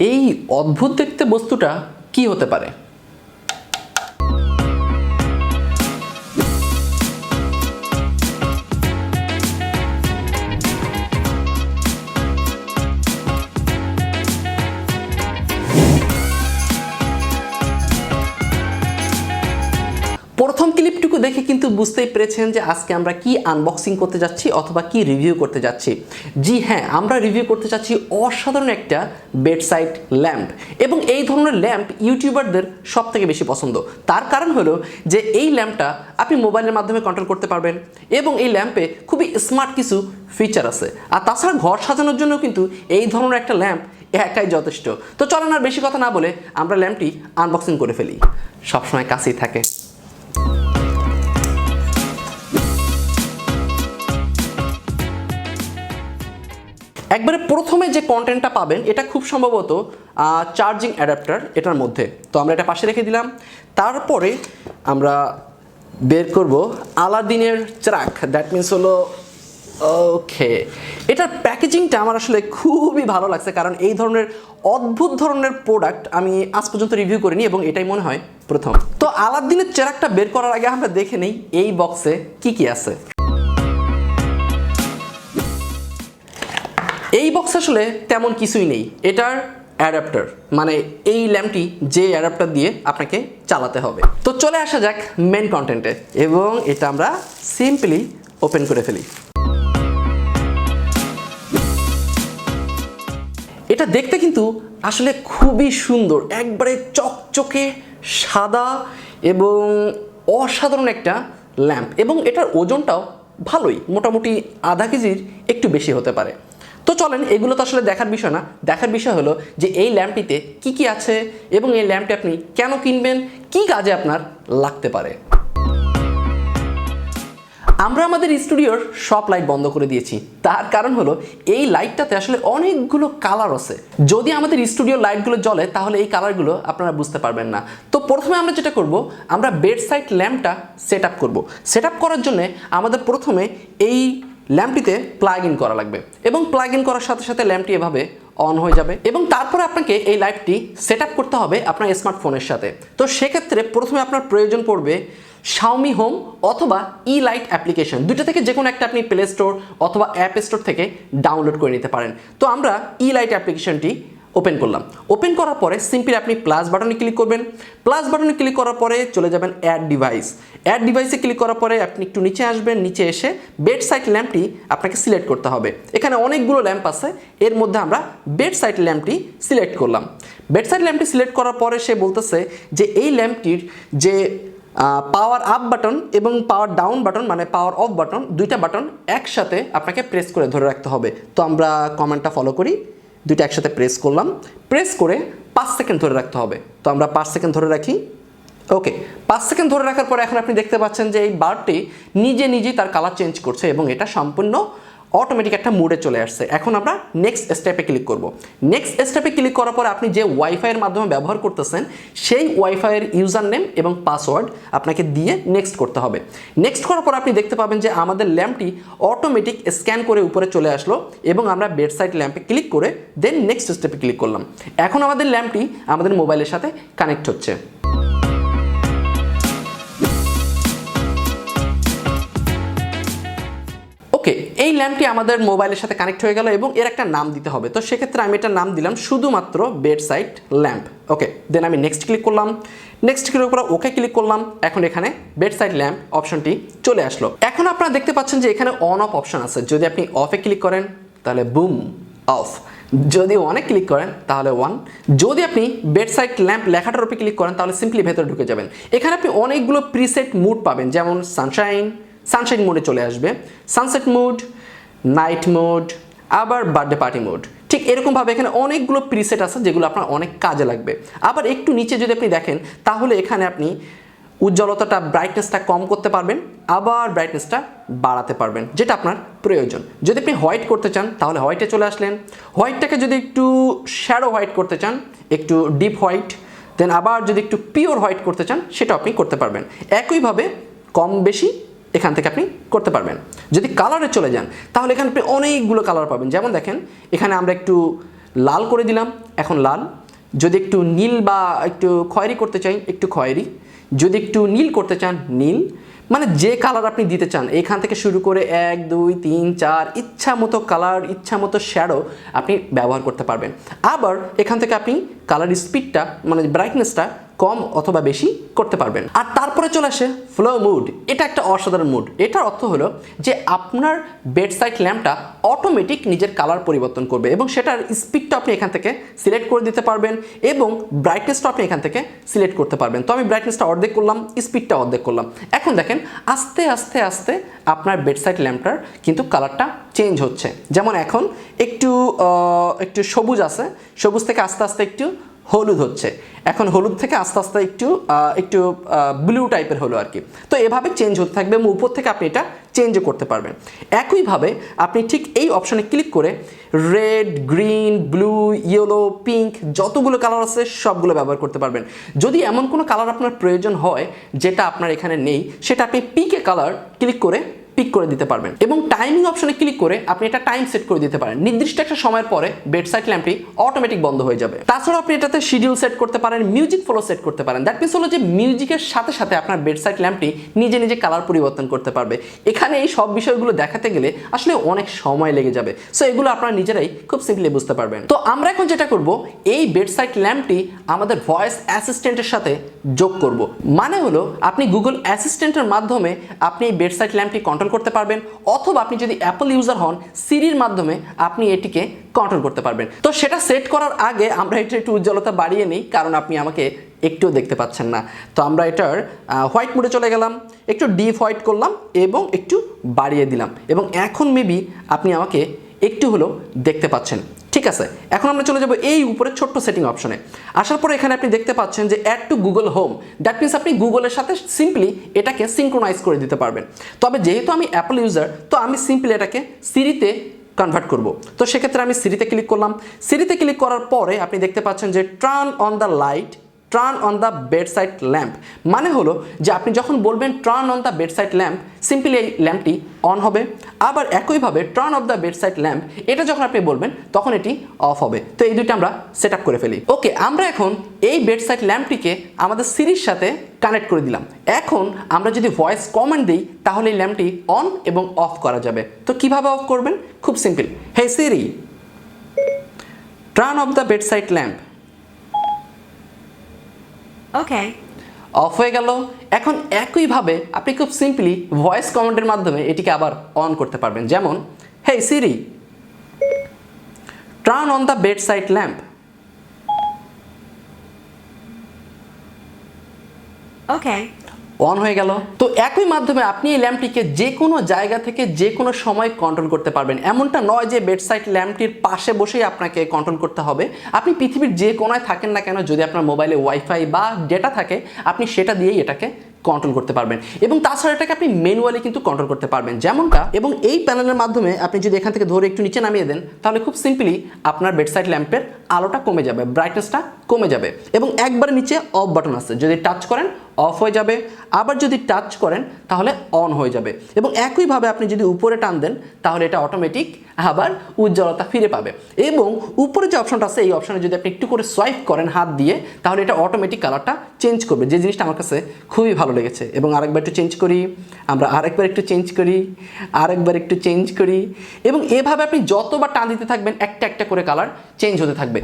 এই অদ্ভুত দেখতে বস্তুটা কি হতে পারে? প্রথম ক্লিপটুকু দেখে কিন্তু বুঝতেই পেরেছেন যে আজকে আমরা কি আনবক্সিং করতে যাচ্ছি অথবা কি রিভিউ করতে যাচ্ছি। জি হ্যাঁ, আমরা রিভিউ করতে যাচ্ছি অসাধারণ একটা বেডসাইড ল্যাম্প, এবং এই ধরনের ল্যাম্প ইউটিউবারদের সব থেকে বেশি পছন্দ। তার কারণ হলো যে এই ল্যাম্পটা আপনি মোবাইলের মাধ্যমে কন্ট্রোল করতে পারবেন, এবং এই ল্যাম্পে খুবই স্মার্ট কিছু ফিচার আছে। আর তাছাড়া ঘর সাজানোর জন্য কিন্তু এই ধরনের একটা ল্যাম্প একাই যথেষ্ট। তো চলেন আর বেশি কথা না বলে আমরা ল্যাম্পটি আনবক্সিং করে ফেলি। সবসময় কাছেই থাকে। একবারে প্রথমে যে কন্টেন্টটা পাবেন এটা খুব সম্ভবত চার্জিং অ্যাডাপ্টার এটার মধ্যে। তো আমরা এটা পাশে রেখে দিলাম। তারপরে আমরা বের করব আলাদিনের চিরাগ। দ্যাট মিনস হলো ওকে, এটার প্যাকেজিংটা আমার আসলে খুবই ভালো লাগছে, কারণ এই ধরনের অদ্ভুত ধরনের প্রোডাক্ট আমি আজ পর্যন্ত রিভিউ করিনি, এবং এটাই মনে হয় প্রথম। তো আলাদিনের চিরাগটা বের করার আগে আমরা দেখে নেই এই বক্সে কি কি আছে। এই বক্স আসলে তেমন কিছুই নেই। এটার অ্যাডাপ্টার, মানে এই ল্যাম্পটি যে অ্যাডাপ্টার দিয়ে আপনাকে চালাতে হবে। তো চলে আসা যাক মেন কন্টেন্টে, এবং এটা আমরা সিম্পলি ওপেন করে ফেলি। এটা দেখতে কিন্তু আসলে খুবই সুন্দর, একবারে চকচকে সাদা এবং অসাধারণ একটা ল্যাম্প, এবং এটার ওজনটাও ভালোই, মোটামুটি আধা কেজির একটু বেশি হতে পারে। তো চলেন, এগুলো তো আসলে দেখার বিষয় না, দেখার বিষয় হলো যে এই ল্যাম্পটিতে কি কি আছে, এবং এই ল্যাম্পটি আপনি কেন কিনবেন, কি কাজে আপনার লাগতে পারে। আমরা আমাদের স্টুডিওর সব লাইট বন্ধ করে দিয়েছি। তার কারণ হলো এই লাইটটাতে আসলে অনেকগুলো কালার আছে। যদি আমাদের স্টুডিওর লাইটগুলো জ্বলে তাহলে এই কালারগুলো আপনারা বুঝতে পারবেন না। তো প্রথমে আমরা যেটা করব, আমরা বেডসাইড ল্যাম্পটা সেট আপ করবো। সেট আপ করার জন্য আমাদের প্রথমে এই ল্যাম্পটিতে প্লাগ ইন করা লাগবে, এবং প্লাগ ইন করার সাথে সাথে ল্যাম্পটি এভাবে অন হয়ে যাবে, এবং তারপরে আপনাকে এই লাইটটি সেট আপ করতে হবে আপনার স্মার্টফোনের সাথে। তো সেক্ষেত্রে প্রথমে আপনার প্রয়োজন পড়বে শাওমি হোম অথবা ই লাইট অ্যাপ্লিকেশন। দুটো থেকে যে কোনো একটা আপনি প্লে স্টোর অথবা অ্যাপ স্টোর থেকে ডাউনলোড করে নিতে পারেন। তো আমরা ই লাইট অ্যাপ্লিকেশনটি ওপেন করলাম। ওপেন করার পরে সিম্পলি আপনি প্লাস বাটনে ক্লিক করবেন। প্লাস বাটনে ক্লিক করার পরে চলে যাবেন অ্যাড ডিভাইস। অ্যাড ডিভাইসে ক্লিক করার পরে আপনি একটু নিচে আসবেন। নিচে এসে বেডসাইড ল্যাম্পটি আপনাকে সিলেক্ট করতে হবে। এখানে অনেকগুলো ল্যাম্প আছে, এর মধ্যে আমরা বেডসাইড ল্যাম্পটি সিলেক্ট করলাম। বেডসাইড ল্যাম্পটি সিলেক্ট করার পরে সে বলতেছে যে এই ল্যাম্পটির যে পাওয়ার আপ বাটন এবং পাওয়ার ডাউন বাটন, মানে পাওয়ার অফ বাটন, দুইটা বাটন একসাথে আপনাকে প্রেস করে ধরে রাখতে হবে। তো আমরা কমান্ডটা ফলো করি, দুইটা একসাথে প্রেস করলাম। প্রেস করে 5 সেকেন্ড ধরে রাখতে হবে। তো আমরা 5 সেকেন্ড ধরে রাখি। ওকে, 5 সেকেন্ড ধরে রাখার পরে এখন আপনি দেখতে পাচ্ছেন যে এই বারটি নিজে নিজেই তার কালার চেঞ্জ করছে, এবং এটা সম্পূর্ণ অটোমেটিক একটা মুডে চলে আসছে। এখন আমরা নেক্সট স্টেপে ক্লিক করব। নেক্সট স্টেপে ক্লিক করার পর আপনি যে ওয়াইফাইয়ের মাধ্যমে ব্যবহার করতেছেন সেই ওয়াইফাইয়ের ইউজার নেম এবং পাসওয়ার্ড আপনাকে দিয়ে নেক্সট করতে হবে। নেক্সট করার পর আপনি দেখতে পাবেন যে আমাদের ল্যাম্পটি অটোমেটিক স্ক্যান করে উপরে চলে আসলো, এবং আমরা বেডসাইড ল্যাম্পে ক্লিক করে দেন নেক্সট স্টেপে ক্লিক করলাম। এখন আমাদের ল্যাম্পটি আমাদের মোবাইলের সাথে কানেক্ট হচ্ছে। ওকে, এই ল্যাম্পটি আমাদের মোবাইলের সাথে কানেক্ট হয়ে গেল, এবং এর একটা নাম দিতে হবে। তো সেক্ষেত্রে আমি এটার নাম দিলাম শুধুমাত্র বেডসাইড ল্যাম্প। ওকে, দেন আমি নেক্সট ক্লিক করলাম। নেক্সট ক্লিক করে ওকে ক্লিক করলাম। এখন এখানে বেডসাইড ল্যাম্প অপশনটি চলে আসলো। এখন আপনারা দেখতে পাচ্ছেন যে এখানে অন অফ অপশন আছে। যদি আপনি অফে ক্লিক করেন তাহলে বুম অফ, যদি অনে ক্লিক করেন তাহলে ওয়ান। যদি আপনি বেডসাইড ল্যাম্প লেখাটার উপরে ক্লিক করেন তাহলে সিম্পলি ভেতরে ঢুকে যাবেন। এখানে আপনি অনেকগুলো প্রিসেট মুড পাবেন, যেমন সানশাইন মোডে চলে আসবে, সানসেট মুড, নাইট মোড, আবার বার্থডে পার্টি মোড। ঠিক এরকমভাবে এখানে অনেকগুলো প্রিসেট আছে যেগুলো আপনার অনেক কাজে লাগবে। আবার একটু নিচে যদি আপনি দেখেন তাহলে এখানে আপনি উজ্জ্বলতাটা, ব্রাইটনেসটা কম করতে পারবেন, আবার ব্রাইটনেসটা বাড়াতে পারবেন, যেটা আপনার প্রয়োজন। যদি আপনি হোয়াইট করতে চান তাহলে হোয়াইটে চলে আসলেন। হোয়াইটটাকে যদি একটু শ্যাডো হোয়াইট করতে চান, একটু ডিপ হোয়াইট, দেন আবার যদি একটু পিওর হোয়াইট করতে চান সেটা আপনি করতে পারবেন। একইভাবে কম বেশি এখান থেকে আপনি করতে পারবেন। যদি কালারে চলে যান তাহলে এখানে আপনি অনেকগুলো কালার পাবেন। যেমন দেখেন এখানে আমরা একটু লাল করে দিলাম, এখন লাল। যদি একটু নীল বা একটু খয়েরি করতে চাই, একটু খয়েরি। যদি একটু নীল করতে চান, নীল। মানে যে কালার আপনি দিতে চান, এখান থেকে শুরু করে 1 2 3 4 ইচ্ছা মতো কালার, ইচ্ছা মতো শ্যাডো আপনি ব্যবহার করতে পারবেন। আবার এখান থেকে আপনি কালার স্পিডটা মানে ব্রাইটনেসটা কম অথবা বেশি করতে পারবেন। আর তারপরে চলে আসে ফ্লো মুড। এটা একটা অসাধারণ মুড। এটার অর্থ হলো যে আপনার বেডসাইড ল্যাম্পটা অটোমেটিক নিজের কালার পরিবর্তন করবে এবং সেটার স্পিডটা আপনি এখান থেকে সিলেক্ট করে দিতে পারবেন এবং ব্রাইটনেসটা আপনি এখান থেকে সিলেক্ট করতে পারবেন। তো আমি ব্রাইটনেসটা অর্ধেক করলাম, স্পিডটা অর্ধেক করলাম। এখন দেখেন আস্তে আস্তে আস্তে আপনার বেডসাইড ল্যাম্পটার কিন্তু কালারটা চেঞ্জ হচ্ছে। যেমন এখন একটু সবুজ আছে, সবুজ থেকে আস্তে আস্তে একটু হলুদ হচ্ছে, এখন হলুদ থেকে আস্তে আস্তে একটু ব্লু টাইপের হলো আর কি। তো এভাবে চেঞ্জ হতে থাকবে এবং উপর থেকে আপনি এটা চেঞ্জও করতে পারবেন। একইভাবে আপনি ঠিক এই অপশানে ক্লিক করে red, green, blue, yellow, pink যতগুলো কালার আছে সবগুলো ব্যবহার করতে পারবেন। যদি এমন কোনো কালার আপনার প্রয়োজন হয় যেটা আপনার এখানে নেই, সেটা আপনি পিকে কালার ক্লিক করে পিক করে দিতে পারবেন এবং টাইমিং অপশনে ক্লিক করে আপনি এটা টাইম সেট করে দিতে পারেন। নির্দিষ্ট একটা সময়ের পরে বেডসাইড ল্যাম্পটি অটোমেটিক বন্ধ হয়ে যাবে। তাছাড়া আপনি এটাতে শিডিউল সেট করতে পারেন, মিউজিক ফলো সেট করতে পারেন। দ্যাট মিনস হলো যে মিউজিকের সাথে সাথে আপনার বেডসাইড ল্যাম্পটি নিজে নিজে কালার পরিবর্তন করতে পারবে। এখানে এই সব বিষয়গুলো দেখাতে গেলে আসলে অনেক সময় লেগে যাবে। সো এগুলো আপনারা নিজেরাই খুব সিম্পলি বুঝতে পারবেন। তো আমরা এখন যেটা করব, এই বেডসাইড ল্যাম্পটি আমাদের ভয়েস অ্যাসিস্ট্যান্টের সাথে যোগ করব। মানে হলো আপনি গুগল অ্যাসিস্ট্যান্টের মাধ্যমে আপনি এই বেডসাইড ল্যাম্পটি কন্ট্রোল করতে পারবেন, অথবা আপনি যদি অ্যাপল ইউজার হন সিরির মাধ্যমে আপনি এটিকে কন্ট্রোল করতে পারবেন। তো সেটা সেট করার আগে আমরা এটা একটু উজ্জ্বলতা বাড়িয়ে নিই, কারণ আপনি আমাকে একটুও দেখতে পাচ্ছেন না। তো আমরা এটার হোয়াইট মোডে চলে গেলাম, একটু ডিপ হোয়াইট করলাম এবং একটু বাড়িয়ে দিলাম এবং এখন মেবি আপনি আমাকে একটু হলেও দেখতে পাচ্ছেন। ঠিক আছে, এখন আমরা চলে যাব এই উপরে ছোট্ট সেটিং অপশনে। আসার পরে এখানে আপনি দেখতে পাচ্ছেন যে add to Google home. That means আপনি গুগলের সাথে সিম্পলি এটাকে সিঙ্ক্রোনাইজ করে দিতে পারবেন। তবে যেহেতু আমি অ্যাপল ইউজার, তো আমি সিম্পলি এটাকে সিরিতে কনভার্ট করব। তো সেক্ষেত্রে আমি সিরিতে ক্লিক করলাম। সিরিতে ক্লিক করার পরে আপনি দেখতে পাচ্ছেন যে turn on the light, turn on the bedside lamp. মানে হলো যে আপনি যখন বলবেন turn on the bedside lamp, simply এই ল্যাম্পটি অন হবে। আবার একইভাবে turn off the bedside lamp, এটা যখন আপনি বলবেন তখন এটি অফ হবে। তো এই দুইটা আমরা সেট আপ করে ফেলি। ওকে, আমরা এখন এই বেডসাইড ল্যাম্পটিকে আমাদের সিরির সাথে কানেক্ট করে দিলাম। এখন আমরা যদি ভয়েস কমান্ড দিই তাহলে এই ল্যাম্পটি অন এবং অফ করা যাবে। তো কিভাবে অফ করবেন? খুব simple. Hey Siri, turn off the bedside lamp. Okay, off হয়ে গেল। এখন একইভাবে আপনি খুব সিম্পলি ভয়েস কমান্ডের মাধ্যমে এটিকে আবার অন করতে পারবেন। যেমন hey Siri, turn on the bedside lamp. Okay, on হয়ে গেল। তো একই মাধ্যমে আপনি এই ল্যাম্পটিকে যে কোনো জায়গা থেকে যে কোনো সময় কন্ট্রোল করতে পারবেন। এমনটা নয় যে বেডসাইড ল্যাম্পটির পাশে বসেই আপনাকে কন্ট্রোল করতে হবে। আপনি পৃথিবীর যে কোনায় থাকেন না কেন, যদি আপনার মোবাইলে ওয়াইফাই বা ডেটা থাকে, আপনি সেটা দিয়েই এটাকে কন্ট্রোল করতে পারবেন। এবং তাছাড়া এটাকে আপনি ম্যানুয়ালি কিন্তু কন্ট্রোল করতে পারবেন যেমনটা। এবং এই প্যানেলের মাধ্যমে আপনি যদি এখান থেকে ধরে একটু নিচে নামিয়ে দেন, তাহলে খুব সিম্পলি আপনার বেডসাইড ল্যাম্পের আলোটা কমে যাবে, ব্রাইটনেসটা কমে যাবে। এবং একবার নিচে অফ বাটন আছে, যদি টাচ করেন অফ হয়ে যাবে, আবার যদি টাচ করেন তাহলে অন হয়ে যাবে। এবং একইভাবে আপনি যদি উপরে টান দেন তাহলে এটা অটোমেটিক আবার উজ্জ্বলতা ফিরে পাবে। এবং উপরে যে অপশনটা আছে, এই অপশনে যদি আপনি একটু করে সোয়াইপ করেন হাত দিয়ে, তাহলে এটা অটোমেটিক কালারটা চেঞ্জ করবে, যে জিনিসটা আমার কাছে খুবই ভালো লেগেছে। এবং আরেকবার একটু চেঞ্জ করি, আমরা আরেকবার একটু চেঞ্জ করি, আরেকবার একটু চেঞ্জ করি। এবং এভাবে আপনি যতবার টান দিতে থাকবেন একটা একটা করে কালার চেঞ্জ হতে থাকবে।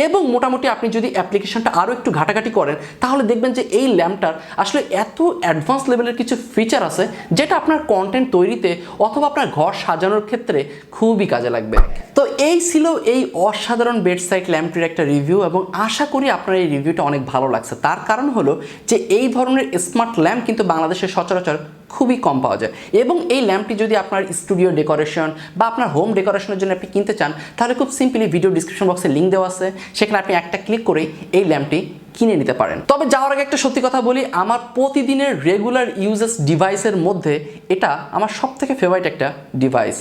এবং মোটামুটি আপনি যদি অ্যাপ্লিকেশনটা আরও একটু ঘাটাঘাটি করেন, তাহলে দেখবেন যে এই ল্যাম্পটার আসলে এত অ্যাডভান্স লেভেলের কিছু ফিচার আছে যেটা আপনার কন্টেন্ট তৈরিতে অথবা আপনার ঘর সাজানোর ক্ষেত্রে খুবই কাজে লাগবে। তো এই ছিল এই অসাধারণ বেডসাইড ল্যাম্পটির একটা রিভিউ, এবং আশা করি আপনার এই রিভিউটা অনেক ভালো লাগছে। তার কারণ হলো যে এই ধরনের স্মার্ট ল্যাম্প কিন্তু বাংলাদেশে সচরাচর খুবই কম পাওয়া যায়। এবং এই ল্যাম্পটি যদি আপনার স্টুডিও ডেকোরেশন বা আপনার হোম ডেকোরেশনের জন্য আপনি কিনতে চান, তাহলে খুব সিম্পলি ভিডিও ডিসক্রিপশন বক্সে লিঙ্ক দেওয়া আছে, সেখানে আপনি একটা ক্লিক করেই এই ল্যাম্পটি কিনে নিতে পারেন। তবে যাওয়ার আগে একটা সত্যি কথা বলি, আমার প্রতিদিনের রেগুলার ইউজেস ডিভাইসের মধ্যে এটা আমার সবথেকে ফেভারিট একটা ডিভাইস।